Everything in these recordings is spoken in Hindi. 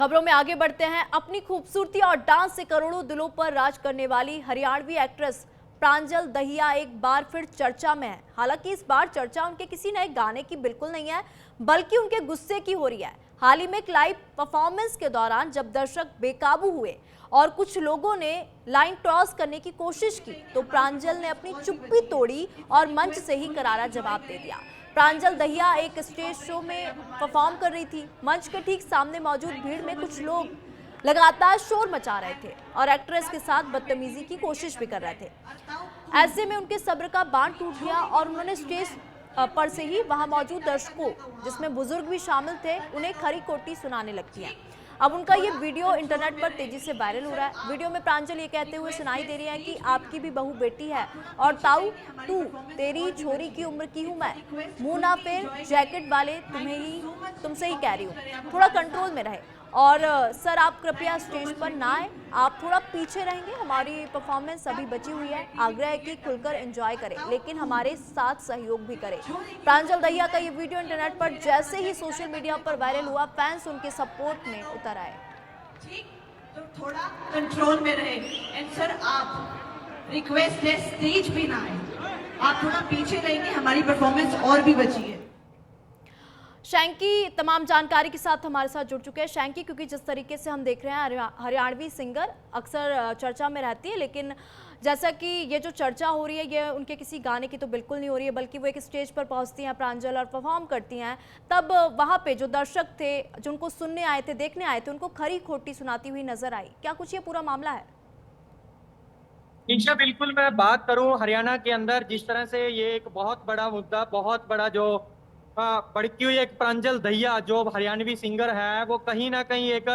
खबरों में आगे बढ़ते हैं। अपनी खूबसूरती और डांस से करोड़ों दिलों पर राज करने वाली हरियाणवी एक्ट्रेस प्रांजल दहिया एक बार फिर चर्चा में है। हालांकि इस बार चर्चा उनके किसी नए गाने की बिल्कुल नहीं है, बल्कि उनके गुस्से की हो रही है। हाल ही में एक लाइव परफॉर्मेंस के दौरान जब दर्शक बेकाबू हुए और कुछ लोगों ने लाइन क्रॉस करने की कोशिश की, तो प्रांजल ने अपनी चुप्पी तोड़ी और मंच से ही करारा जवाब दे दिया। प्रांजल दहिया एक स्टेज शो में परफॉर्म कर रही थी। मंच के ठीक सामने मौजूद भीड़ में कुछ लोग लगातार शोर मचा रहे थे और एक्ट्रेस के साथ बदतमीजी की कोशिश भी कर रहे थे। ऐसे में उनके सब्र का बांध टूट गया और उन्होंने स्टेज पर से ही वहां मौजूद दर्शकों, जिसमें बुजुर्ग भी शामिल थे, उन्हें खरी खोटी सुनाने लगती हैं। अब उनका ये वीडियो इंटरनेट पर तेजी से वायरल हो रहा है। वीडियो में प्रांजल ये कहते हुए सुनाई दे रही है कि आपकी भी बहू बेटी है और ताऊ तू, तेरी छोरी की उम्र की हूं मैं, मुंह ना फेर, जैकेट वाले तुमसे ही कह रही हूँ, थोड़ा कंट्रोल में रहे। और सर आप कृपया स्टेज पर ना आए, आप थोड़ा पीछे रहेंगे, हमारी परफॉर्मेंस अभी बची हुई है। आग्रह है कि खुलकर एंजॉय करें, लेकिन हमारे साथ सहयोग भी करें। प्रांजल दहिया का ये वीडियो इंटरनेट पर जैसे ही सोशल मीडिया पर वायरल हुआ, फैंस उनके सपोर्ट में उतर आए। ठीक, तो थोड़ा कंट्रोल में रहे। एंड सर आप रिक्वेस्ट है, स्टेज पे ना आए, आप थोड़ा पीछे रहेंगे, हमारी परफॉर्मेंस और भी बची है। शैंकी तमाम जानकारी के साथ हमारे साथ जुड़ चुके हैं। शैंकी, क्योंकि जिस तरीके से हम देख रहे हैं हरियाणवी सिंगर अक्सर चर्चा में रहती है, लेकिन जैसा कि ये जो चर्चा हो रही है ये उनके किसी गाने की तो बिल्कुल नहीं हो रही है, बल्कि वो एक स्टेज पर पहुंचती हैं प्रांजल और परफॉर्म करती हैं। तब वहां पे जो दर्शक थे, जो उनको सुनने आए थे, देखने आए थे, उनको खरी खोटी सुनाती हुई नजर आई। क्या कुछ ये पूरा मामला है? निशा, बिल्कुल मैं बात करूं हरियाणा के अंदर जिस तरह से ये एक बहुत बड़ा मुद्दा, बहुत बड़ा जो भड़की हुई एक प्रांजल दहिया जो हरियाणवी सिंगर है, वो कहीं ना कहीं एक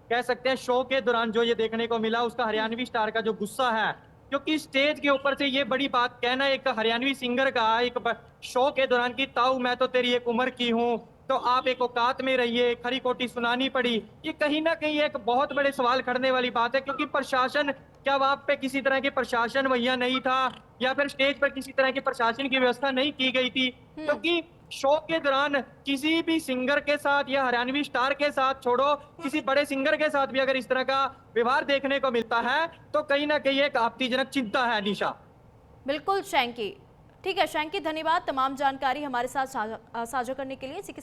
कह सकते हैं शो के दौरान जो ये देखने को मिला, उसका हरियाणवी स्टार का जो गुस्सा है, क्योंकि स्टेज के ऊपर से ये बड़ी बात कहना एक हरियाणवी सिंगर का एक शो के दौरान की ताऊ मैं तो तेरी एक उम्र की हूँ, तो आप एक औकात में रहिए, खरी खोटी सुनानी पड़ी। ये कहीं ना कहीं एक बहुत बड़े सवाल खड़ने वाली बात है, क्योंकि प्रशासन, क्या वहां पे किसी तरह की प्रशासन मुहैया नहीं था या फिर स्टेज पर किसी तरह की प्रशासन की व्यवस्था नहीं की गई थी? क्योंकि शो के दौरान किसी भी सिंगर के साथ या हरियाणवी स्टार के साथ छोड़ो, किसी बड़े सिंगर के साथ भी अगर इस तरह का व्यवहार देखने को मिलता है तो कहीं ना कहीं एक आपत्तिजनक चिंता है। निशा, बिल्कुल शैंकी। ठीक है शैंकी, धन्यवाद तमाम जानकारी हमारे साथ साझा करने के लिए। इसी के